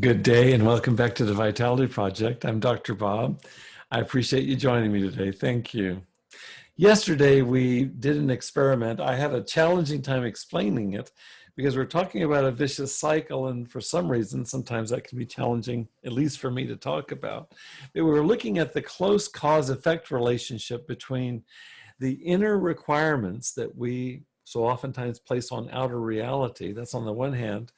Good day and welcome back to the Vitality Project. I'm Dr. Bob. I appreciate you joining me today. Thank you. Yesterday we did an experiment. I had a challenging time explaining it because we're talking about a vicious cycle, and for some reason sometimes that can be challenging, at least for me to talk about. We were looking at the close cause-effect relationship between the inner requirements that we so oftentimes place on outer reality, that's on the one hand,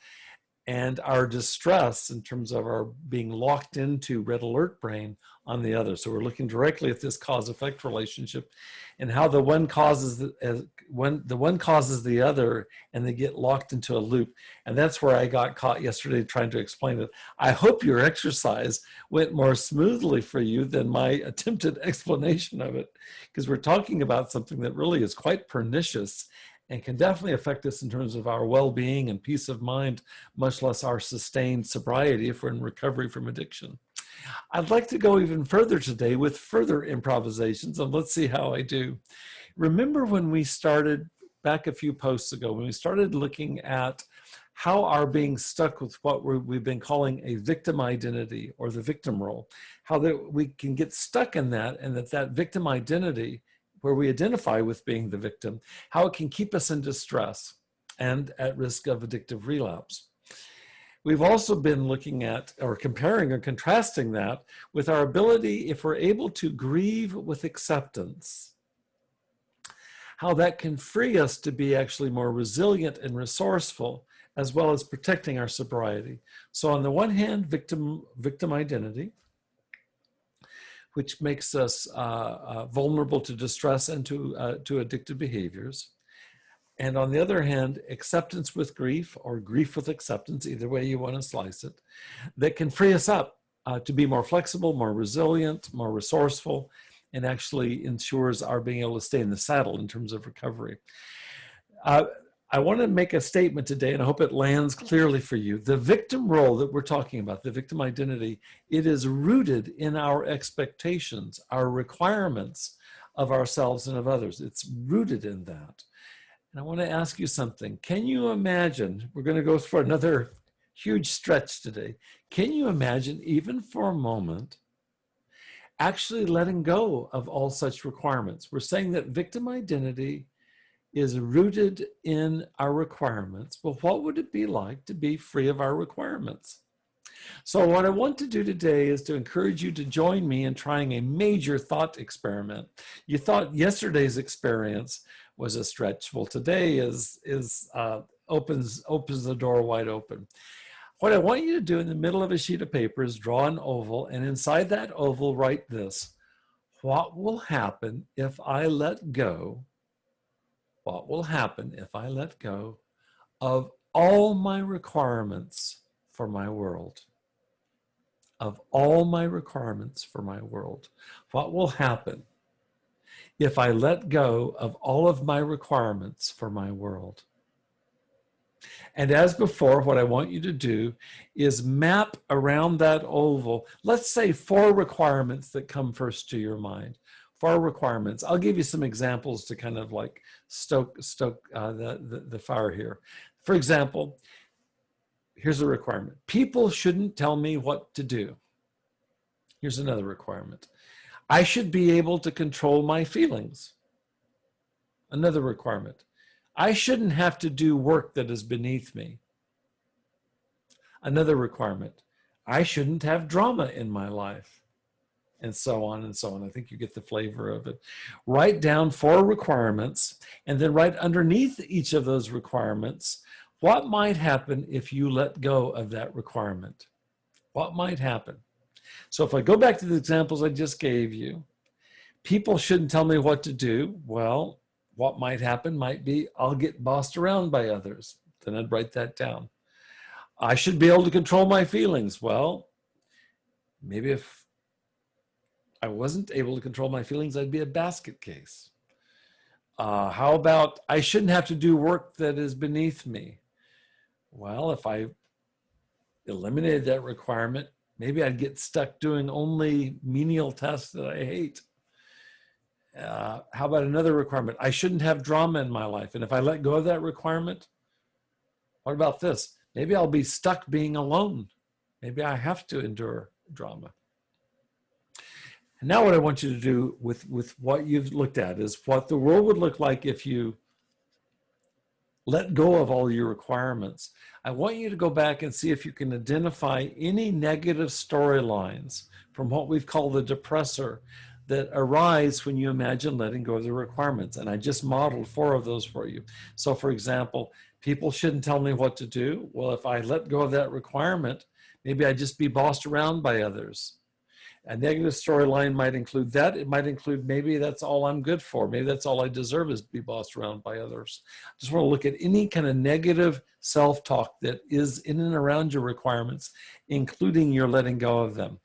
and our distress in terms of our being locked into red alert brain on the other. So we're looking directly at this cause-effect relationship and how the one causes the other, and they get locked into a loop. And that's where I got caught yesterday trying to explain it. I hope your exercise went more smoothly for you than my attempted explanation of it, because we're talking about something that really is quite pernicious and can definitely affect us in terms of our well-being and peace of mind, much less our sustained sobriety if we're in recovery from addiction. I'd like to go even further today with further improvisations, and let's see how I do. Remember when we started back a few posts ago, when we started looking at how our being stuck with what we've been calling a victim identity or the victim role, how that we can get stuck in that, and that victim identity where we identify with being the victim, how it can keep us in distress and at risk of addictive relapse. We've also been looking at or comparing or contrasting that with our ability, if we're able to grieve with acceptance, how that can free us to be actually more resilient and resourceful, as well as protecting our sobriety. So on the one hand, victim identity, which makes us vulnerable to distress and to addictive behaviors. And on the other hand, acceptance with grief or grief with acceptance, either way you want to slice it, that can free us up to be more flexible, more resilient, more resourceful, and actually ensures our being able to stay in the saddle in terms of recovery. I want to make a statement today, and I hope it lands clearly for you. The victim role that we're talking about, the victim identity, it is rooted in our expectations, our requirements of ourselves and of others. It's rooted in that. And I want to ask you something. Can you imagine, we're going to go for another huge stretch today. Can you imagine, even for a moment, actually letting go of all such requirements? We're saying that victim identity is rooted in our requirements. Well, what would it be like to be free of our requirements? So what I want to do today is to encourage you to join me in trying a major thought experiment. You thought yesterday's experience was a stretch. Well, today opens the door wide open. What I want you to do in the middle of a sheet of paper is draw an oval, and inside that oval write this: what will happen if I let go? What will happen if I let go of all my requirements for my world? Of all my requirements for my world. What will happen if I let go of all of my requirements for my world? And as before, what I want you to do is map around that oval, let's say 4 requirements that come first to your mind. 4 requirements. I'll give you some examples to kind of like stoke the fire here. For example, here's a requirement. People shouldn't tell me what to do. Here's another requirement. I should be able to control my feelings. Another requirement. I shouldn't have to do work that is beneath me. Another requirement. I shouldn't have drama in my life. And so on and so on. I think you get the flavor of it. Write down 4 requirements, and then write underneath each of those requirements, what might happen if you let go of that requirement? What might happen? So if I go back to the examples I just gave you, people shouldn't tell me what to do. Well, what might happen might be I'll get bossed around by others. Then I'd write that down. I should be able to control my feelings. Well, maybe if I wasn't able to control my feelings, I'd be a basket case. How about I shouldn't have to do work that is beneath me? Well, if I eliminated that requirement, maybe I'd get stuck doing only menial tasks that I hate. How about another requirement? I shouldn't have drama in my life. And if I let go of that requirement, what about this? Maybe I'll be stuck being alone. Maybe I have to endure drama. And now what I want you to do with what you've looked at is what the world would look like if you let go of all your requirements. I want you to go back and see if you can identify any negative storylines from what we've called the depressor that arise when you imagine letting go of the requirements. And I just modeled 4 of those for you. So for example, people shouldn't tell me what to do. Well, if I let go of that requirement, maybe I'd just be bossed around by others. A negative storyline might include that. It might include maybe that's all I'm good for. Maybe that's all I deserve is to be bossed around by others. Just want to look at any kind of negative self-talk that is in and around your requirements, including your letting go of them.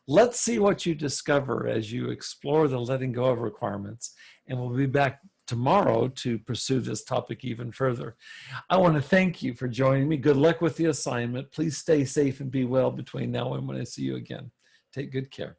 Let's see what you discover as you explore the letting go of requirements. And we'll be back tomorrow to pursue this topic even further. I want to thank you for joining me. Good luck with the assignment. Please stay safe and be well between now and when I see you again. Take good care.